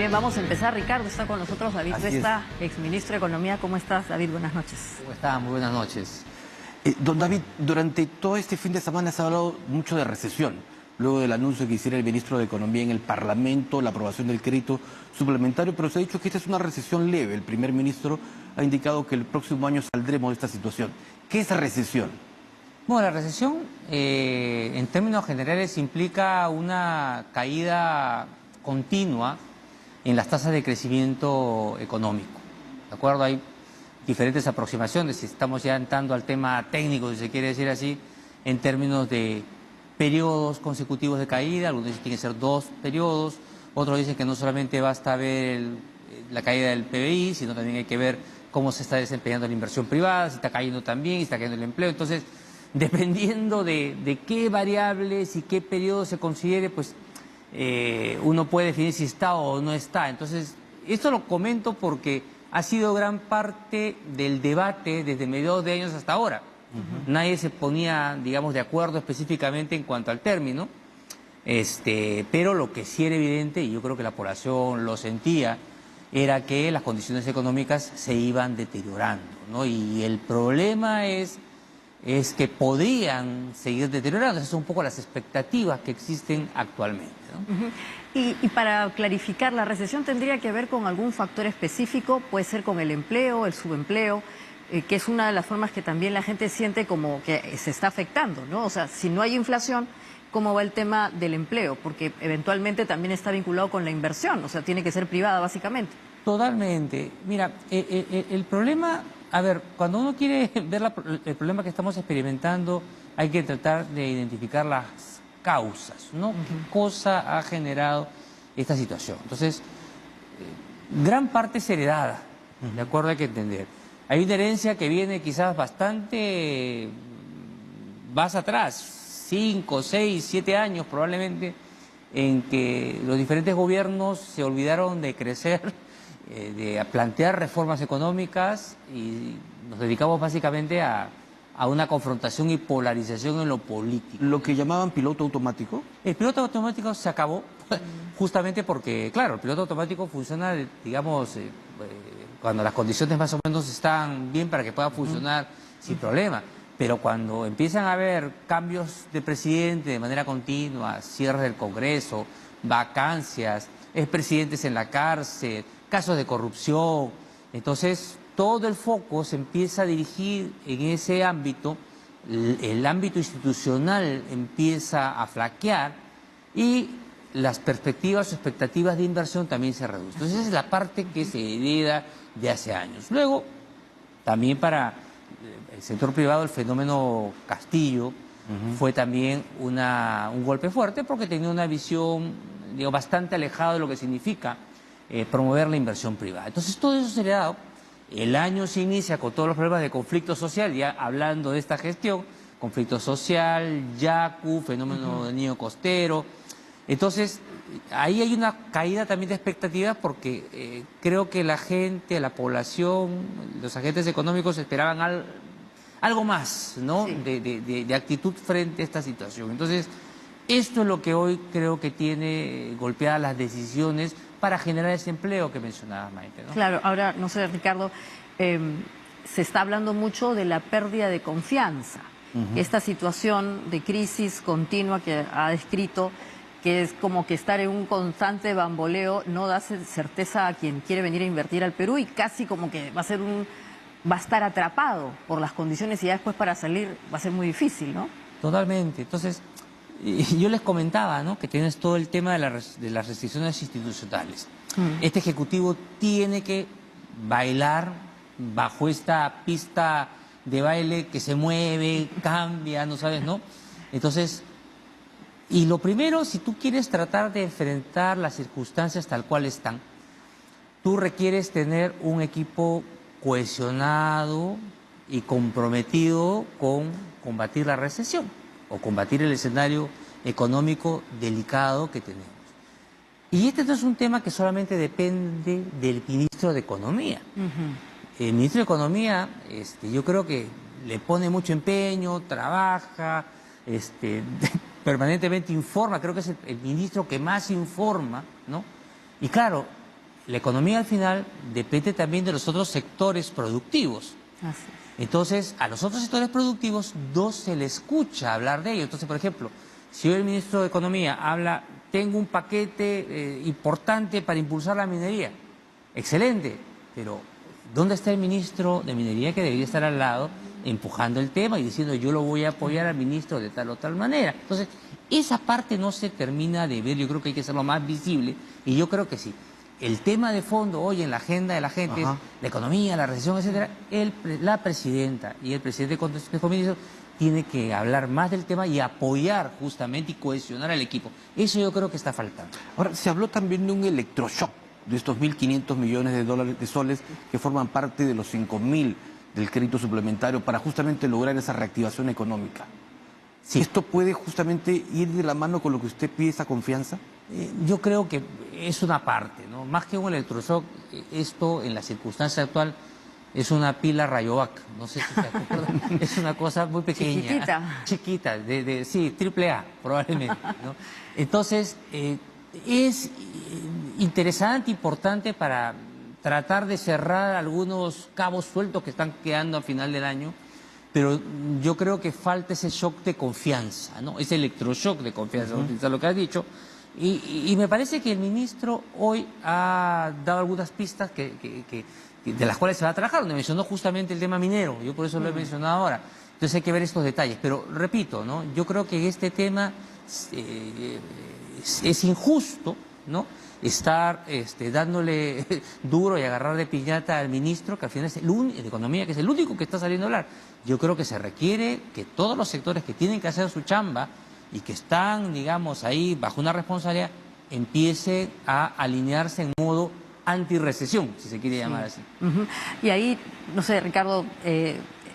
Bien, vamos a empezar. Ricardo, está con nosotros David Vesta, exministro de Economía. ¿Cómo estás, David? Buenas noches. ¿Cómo está? Muy buenas noches. Don David, durante todo este fin de semana se ha hablado mucho de recesión, luego del anuncio que hiciera el ministro de Economía en el Parlamento, la aprobación del crédito suplementario, pero se ha dicho que esta es una recesión leve. El primer ministro ha indicado que el próximo año saldremos de esta situación. ¿Qué es recesión? Bueno, la recesión en términos generales implica una caída continua en las tasas de crecimiento económico. ¿De acuerdo? Hay diferentes aproximaciones, si estamos ya entrando al tema técnico, si se quiere decir así, en términos de periodos consecutivos de caída. Algunos dicen que tienen que ser 2 periodos, otros dicen que no solamente basta ver la caída del PBI, sino también hay que ver cómo se está desempeñando la inversión privada, si está cayendo también, si está cayendo el empleo. Entonces, dependiendo de qué variables y qué periodo se considere, pues uno puede definir si está o no está. Entonces, esto lo comento porque ha sido gran parte del debate desde mediados de años hasta ahora. Nadie se ponía, digamos, de acuerdo específicamente en cuanto al término, pero lo que sí era evidente, y yo creo que la población lo sentía, era que las condiciones económicas se iban deteriorando, ¿no? Y el problema es que podrían seguir deteriorando. Esas son un poco las expectativas que existen actualmente, ¿no? Y para clarificar, ¿la recesión tendría que ver con algún factor específico? Puede ser con el empleo, el subempleo, que es una de las formas que también la gente siente como que se está afectando, ¿no? O sea, si no hay inflación, ¿cómo va el tema del empleo? Porque eventualmente también está vinculado con la inversión, o sea, tiene que ser privada básicamente. Totalmente. Mira, el problema, a ver, cuando uno quiere ver el problema que estamos experimentando, hay que tratar de identificar las causas, ¿no? ¿Qué cosa ha generado esta situación? Entonces, gran parte es heredada, ¿de acuerdo? Hay que entender. Hay una herencia que viene quizás bastante más atrás, 5, 6, 7 años probablemente, en que los diferentes gobiernos se olvidaron de crecer, de plantear reformas económicas y nos dedicamos básicamente a una confrontación y polarización en lo político. ¿Lo que llamaban piloto automático? El piloto automático se acabó justamente porque, claro, el piloto automático funciona, digamos, cuando las condiciones más o menos están bien para que pueda funcionar sin problema. Pero cuando empiezan a haber cambios de presidente de manera continua, cierres del Congreso, vacancias, expresidentes en la cárcel, casos de corrupción, entonces todo el foco se empieza a dirigir en ese ámbito, el ámbito institucional empieza a flaquear y las perspectivas o expectativas de inversión también se reducen. Entonces esa es la parte que se hereda de hace años. Luego, también para el sector privado, el fenómeno Castillo fue también un golpe fuerte porque tenía una visión, digo, bastante alejada de lo que significa promover la inversión privada. Entonces todo eso se le ha dado. El año se inicia con todos los problemas de conflicto social, ya hablando de esta gestión, conflicto social, Yaku, fenómeno del niño costero. Entonces, ahí hay una caída también de expectativas porque creo que la gente, la población, los agentes económicos esperaban algo más, ¿no? Sí. De actitud frente a esta situación. Entonces, esto es lo que hoy creo que tiene golpeadas las decisiones para generar ese empleo que mencionaba Maite, ¿no? Claro, ahora, no sé, Ricardo, se está hablando mucho de la pérdida de confianza. Esta situación de crisis continua que ha descrito, que es como que estar en un constante bamboleo, no da certeza a quien quiere venir a invertir al Perú y casi como que va a estar atrapado por las condiciones y ya después para salir va a ser muy difícil, ¿no? Totalmente. Entonces, yo les comentaba, ¿no?, que tienes todo el tema de las restricciones institucionales. Este Ejecutivo tiene que bailar bajo esta pista de baile que se mueve, cambia, no sabes, ¿no? Entonces, y lo primero, si tú quieres tratar de enfrentar las circunstancias tal cual están, tú requieres tener un equipo cohesionado y comprometido con combatir la recesión o combatir el escenario económico delicado que tenemos. Y este no es un tema que solamente depende del ministro de Economía. El ministro de Economía, yo creo que le pone mucho empeño, trabaja, permanentemente informa, creo que es el ministro que más informa, ¿no? Y claro, la economía al final depende también de los otros sectores productivos. Así es. Entonces, a los otros sectores productivos no se le escucha hablar de ello. Entonces, por ejemplo, si hoy el ministro de Economía habla, tengo un paquete importante para impulsar la minería, excelente, pero ¿dónde está el ministro de Minería que debería estar al lado empujando el tema y diciendo yo lo voy a apoyar al ministro de tal o tal manera? Entonces, esa parte no se termina de ver, yo creo que hay que hacerlo más visible y yo creo que sí. El tema de fondo hoy en la agenda de la gente es la economía, la recesión, etcétera. La presidenta y el presidente del Consejo de Ministros tiene que hablar más del tema y apoyar justamente y cohesionar al equipo. Eso yo creo que está faltando. Ahora, se habló también de un electroshock, de estos 1.500 millones de dólares, de soles, que forman parte de los 5.000 del crédito suplementario para justamente lograr esa reactivación económica. Sí. ¿Esto puede justamente ir de la mano con lo que usted pide, esa confianza? Yo creo que es una parte, ¿no? Más que un electroshock, esto en la circunstancia actual es una pila Rayovac, no sé si te acuerdas, es una cosa muy pequeña. Chiquita, sí, AAA probablemente, ¿no? Entonces, es interesante, importante para tratar de cerrar algunos cabos sueltos que están quedando a final del año, pero yo creo que falta ese shock de confianza, ¿no? Ese electroshock de confianza, utilizar lo que has dicho. Y me parece que el ministro hoy ha dado algunas pistas de las cuales se va a trabajar, donde mencionó justamente el tema minero, yo por eso lo he mencionado ahora. Entonces hay que ver estos detalles, pero repito, ¿no? Yo creo que este tema es injusto, ¿no? Estar dándole duro y agarrar de piñata al ministro, que al final es el único de Economía, que es el único que está saliendo a hablar. Yo creo que se requiere que todos los sectores que tienen que hacer su chamba y que están, digamos, ahí bajo una responsabilidad, empiecen a alinearse en modo antirrecesión, si se quiere llamar así. Y ahí, no sé, Ricardo,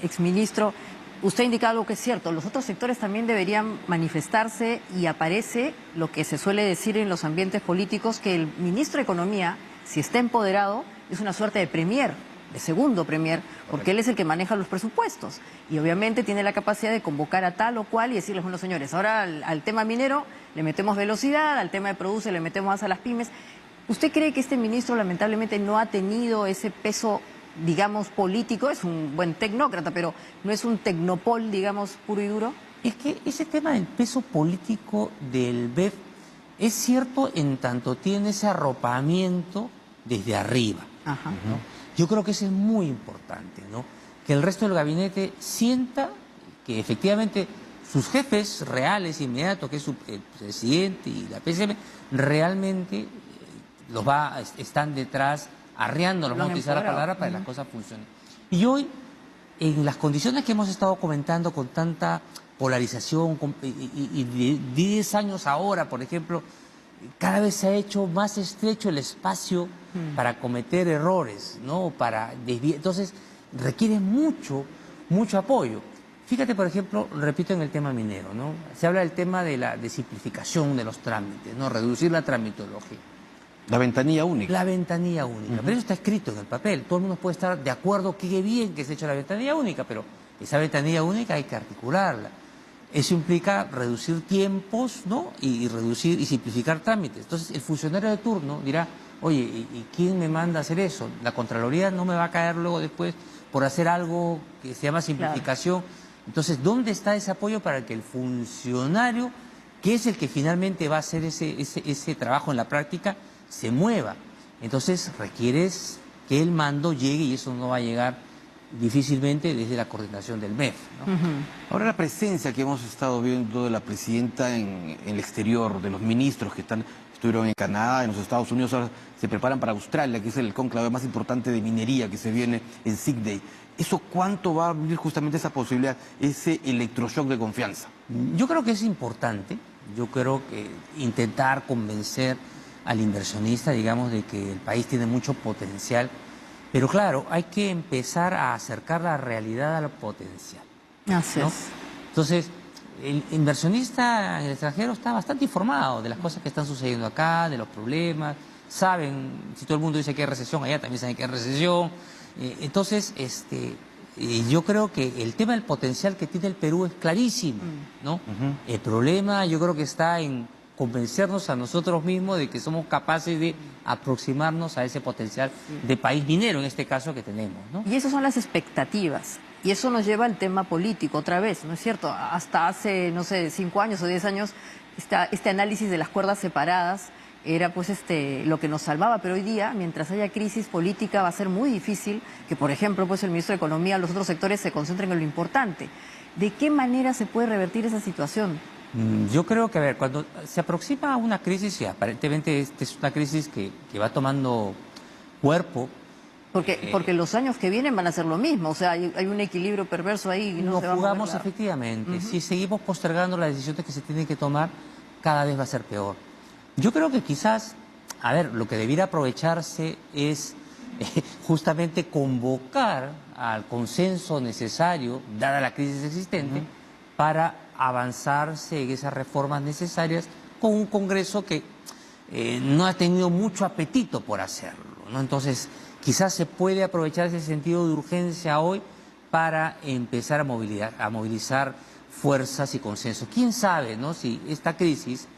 exministro, usted ha indicado algo que es cierto, los otros sectores también deberían manifestarse y aparece lo que se suele decir en los ambientes políticos, que el ministro de Economía, si está empoderado, es una suerte de premier, de segundo premier, porque él es el que maneja los presupuestos y obviamente tiene la capacidad de convocar a tal o cual y decirles, bueno señores, ahora al tema minero le metemos velocidad, al tema de produce le metemos más a las pymes. ¿Usted cree que este ministro lamentablemente no ha tenido ese peso, digamos, político? Es un buen tecnócrata, pero no es un tecnopol, digamos, puro y duro. Es que ese tema del peso político del BEF es cierto en tanto tiene ese arropamiento desde arriba, ¿no? Yo creo que eso es muy importante, ¿no? Que el resto del gabinete sienta que efectivamente sus jefes reales, inmediatos, que es el presidente y la PCM, realmente están detrás, arriándolos, vamos a utilizar la palabra, para que las cosas funcionen. Y hoy, en las condiciones que hemos estado comentando, con tanta polarización, y de 10 años ahora, por ejemplo, cada vez se ha hecho más estrecho el espacio para cometer errores, ¿no? Para desviar. Entonces, requiere mucho apoyo. Fíjate, por ejemplo, repito en el tema minero, ¿no? Se habla del tema de simplificación de los trámites, ¿no? Reducir la tramitología. La ventanilla única. La ventanilla única. Pero eso está escrito en el papel. Todo el mundo puede estar de acuerdo que bien que se ha hecho la ventanilla única, pero esa ventanilla única hay que articularla. Eso implica reducir tiempos, ¿no? Y reducir y simplificar trámites. Entonces, el funcionario de turno dirá, oye, ¿y quién me manda a hacer eso? La Contraloría no me va a caer luego después por hacer algo que se llama simplificación. Claro. Entonces, ¿dónde está ese apoyo para que el funcionario, que es el que finalmente va a hacer ese trabajo en la práctica, se mueva? Entonces, requieres que el mando llegue y eso no va a llegar difícilmente desde la coordinación del MEF, ¿no? Ahora, la presencia que hemos estado viendo de la presidenta en el exterior, de los ministros que estuvieron en Canadá, en los Estados Unidos, ahora se preparan para Australia, que es el cónclave más importante de minería que se viene en Sydney. ¿Eso cuánto va a abrir justamente esa posibilidad, ese electroshock de confianza? Yo creo que es importante. Yo creo que intentar convencer al inversionista, digamos, de que el país tiene mucho potencial. Pero claro, hay que empezar a acercar la realidad al potencial. Así es. Entonces, el inversionista en el extranjero está bastante informado de las cosas que están sucediendo acá, de los problemas. Saben, si todo el mundo dice que hay recesión, allá también saben que hay recesión. Entonces, yo creo que el tema del potencial que tiene el Perú es clarísimo, ¿no? El problema yo creo que está en convencernos a nosotros mismos de que somos capaces de aproximarnos a ese potencial de país minero, en este caso, que tenemos, ¿no? Y esas son las expectativas. Y eso nos lleva al tema político otra vez, ¿no es cierto? Hasta hace, no sé, 5 años o 10 años, este análisis de las cuerdas separadas era pues lo que nos salvaba, pero hoy día, mientras haya crisis política, va a ser muy difícil que, por ejemplo, pues el ministro de Economía, los otros sectores se concentren en lo importante. ¿De qué manera se puede revertir esa situación? Yo creo que, a ver, cuando se aproxima una crisis, y aparentemente esta es una crisis que va tomando cuerpo. Porque los años que vienen van a ser lo mismo, o sea, hay un equilibrio perverso ahí y no se va a mover jugamos efectivamente. Si seguimos postergando las decisiones que se tienen que tomar, cada vez va a ser peor. Yo creo que quizás, a ver, lo que debiera aprovecharse es justamente convocar al consenso necesario, dada la crisis existente, para avanzarse en esas reformas necesarias con un Congreso que no ha tenido mucho apetito por hacerlo, ¿no? Entonces, quizás se puede aprovechar ese sentido de urgencia hoy para empezar a movilizar fuerzas y consensos. ¿Quién sabe, no, si esta crisis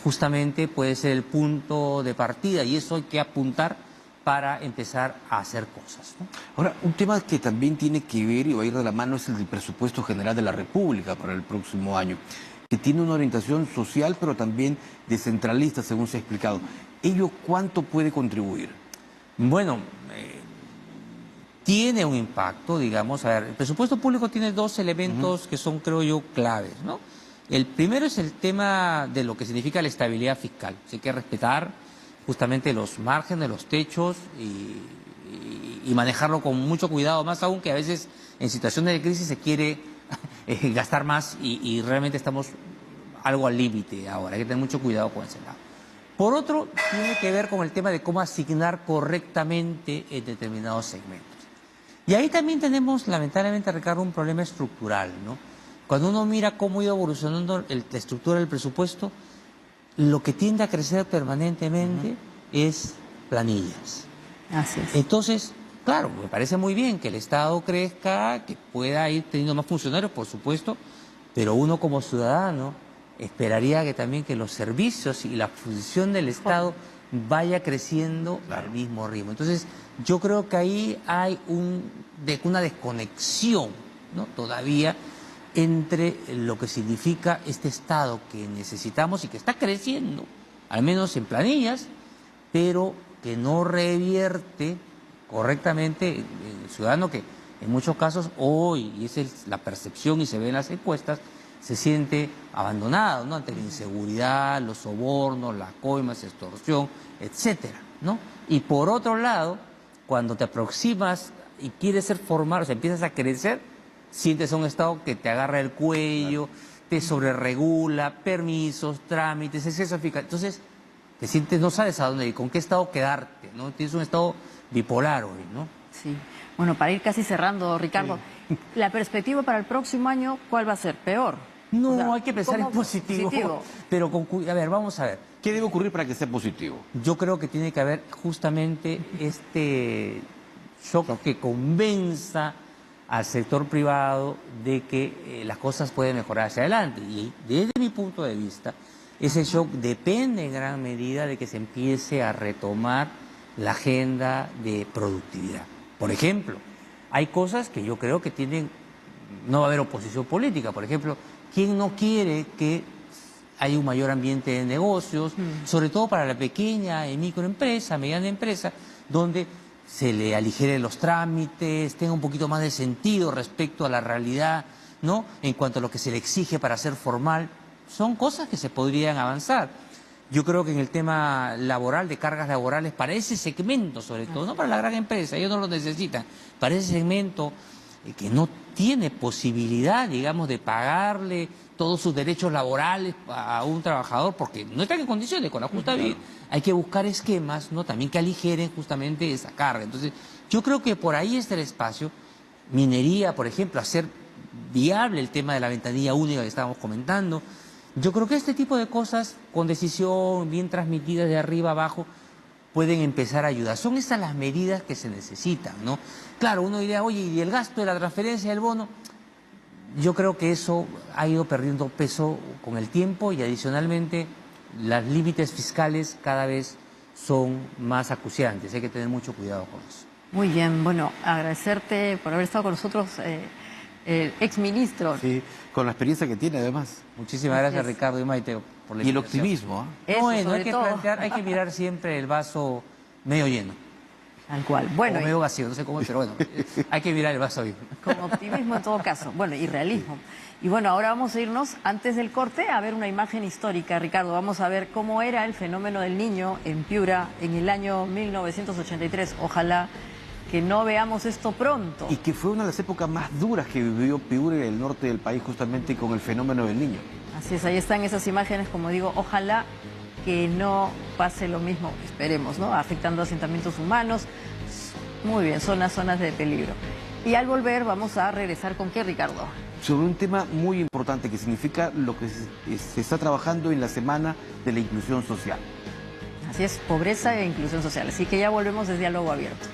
justamente puede ser el punto de partida, y eso hay que apuntar para empezar a hacer cosas, ¿no? Ahora, un tema que también tiene que ver y va a ir de la mano es el del presupuesto general de la República para el próximo año, que tiene una orientación social pero también descentralista, según se ha explicado. ¿Ello cuánto puede contribuir? Bueno, tiene un impacto, digamos. A ver, el presupuesto público tiene dos elementos que son, creo yo, claves, ¿no? El primero es el tema de lo que significa la estabilidad fiscal. Hay que respetar justamente los márgenes, los techos y manejarlo con mucho cuidado, más aún que a veces en situaciones de crisis se quiere gastar más y realmente estamos algo al límite ahora. Hay que tener mucho cuidado con ese lado. Por otro, tiene que ver con el tema de cómo asignar correctamente en determinados segmentos. Y ahí también tenemos, lamentablemente, Ricardo, un problema estructural, ¿no? Cuando uno mira cómo ha ido evolucionando la estructura del presupuesto, lo que tiende a crecer permanentemente es planillas. Así es. Entonces, claro, me parece muy bien que el Estado crezca, que pueda ir teniendo más funcionarios, por supuesto, pero uno como ciudadano esperaría que también que los servicios y la función del Estado vaya creciendo al mismo ritmo. Entonces, yo creo que ahí hay una desconexión, ¿no?, todavía entre lo que significa este Estado que necesitamos y que está creciendo, al menos en planillas, pero que no revierte correctamente en el ciudadano, que en muchos casos hoy, y esa es la percepción y se ve en las encuestas, se siente abandonado, ¿no?, ante la inseguridad, los sobornos, las coimas, extorsión, etcétera, ¿no? Y por otro lado, cuando te aproximas y quieres ser formal, o sea, empiezas a crecer, sientes a un Estado que te agarra el cuello, te sobreregula, permisos, trámites, exceso fiscal. Entonces, te sientes, no sabes a dónde ir, con qué Estado quedarte, ¿no? Tienes un Estado bipolar hoy, ¿no? Sí. Bueno, para ir casi cerrando, Ricardo, la perspectiva para el próximo año, ¿cuál va a ser? ¿Peor? No, O sea, hay que pensar en positivo. Pero, a ver, vamos a ver. ¿Qué debe ocurrir para que sea positivo? Yo creo que tiene que haber justamente este shock que convenza al sector privado de que las cosas pueden mejorar hacia adelante. Y desde mi punto de vista, ese shock depende en gran medida de que se empiece a retomar la agenda de productividad. Por ejemplo, hay cosas que yo creo que no va a haber oposición política. Por ejemplo, ¿quién no quiere que haya un mayor ambiente de negocios, sobre todo para la pequeña y microempresa, mediana empresa, donde se le aligeren los trámites, tenga un poquito más de sentido respecto a la realidad, ¿no?, en cuanto a lo que se le exige para ser formal? Son cosas que se podrían avanzar. Yo creo que en el tema laboral, de cargas laborales, para ese segmento sobre todo, no para la gran empresa, ellos no lo necesitan, para ese segmento que no tiene posibilidad, digamos, de pagarle todos sus derechos laborales a un trabajador, porque no están en condiciones con la justa vida. Hay que buscar esquemas, ¿no?, también que aligeren justamente esa carga. Entonces, yo creo que por ahí está el espacio. Minería, por ejemplo, hacer viable el tema de la ventanilla única que estábamos comentando. Yo creo que este tipo de cosas, con decisión bien transmitidas de arriba abajo, pueden empezar a ayudar. Son esas las medidas que se necesitan, ¿no? Claro, uno diría, oye, ¿y el gasto de la transferencia del bono? Yo creo que eso ha ido perdiendo peso con el tiempo y adicionalmente los límites fiscales cada vez son más acuciantes. Hay que tener mucho cuidado con eso. Muy bien, bueno, agradecerte por haber estado con nosotros, exministro. Sí, con la experiencia que tiene además. Muchísimas gracias, Ricardo y Maite, por la Y el invitación. optimismo, ¿eh? Eso, Bueno, sobre todo. hay que mirar siempre el vaso medio lleno. Tal cual. Bueno, O medio vacío, no sé cómo es, pero bueno, hay que mirar el vaso lleno. con optimismo en todo caso. Bueno, y realismo. Y bueno, ahora vamos a irnos antes del corte a ver una imagen histórica, Ricardo. Vamos a ver cómo era el fenómeno del Niño en Piura en el año 1983. Ojalá que no veamos esto pronto. Y que fue una de las épocas más duras que vivió Piura en el norte del país justamente con el fenómeno del Niño. Así es, ahí están esas imágenes, como digo, ojalá que no pase lo mismo, esperemos, ¿no? Afectando asentamientos humanos. Muy bien, son las zonas de peligro. Y al volver vamos a regresar con qué, Ricardo. Sobre un tema muy importante que significa lo que se está trabajando en la Semana de la Inclusión Social. Así es, pobreza e inclusión social. Así que ya volvemos desde Diálogo Abierto.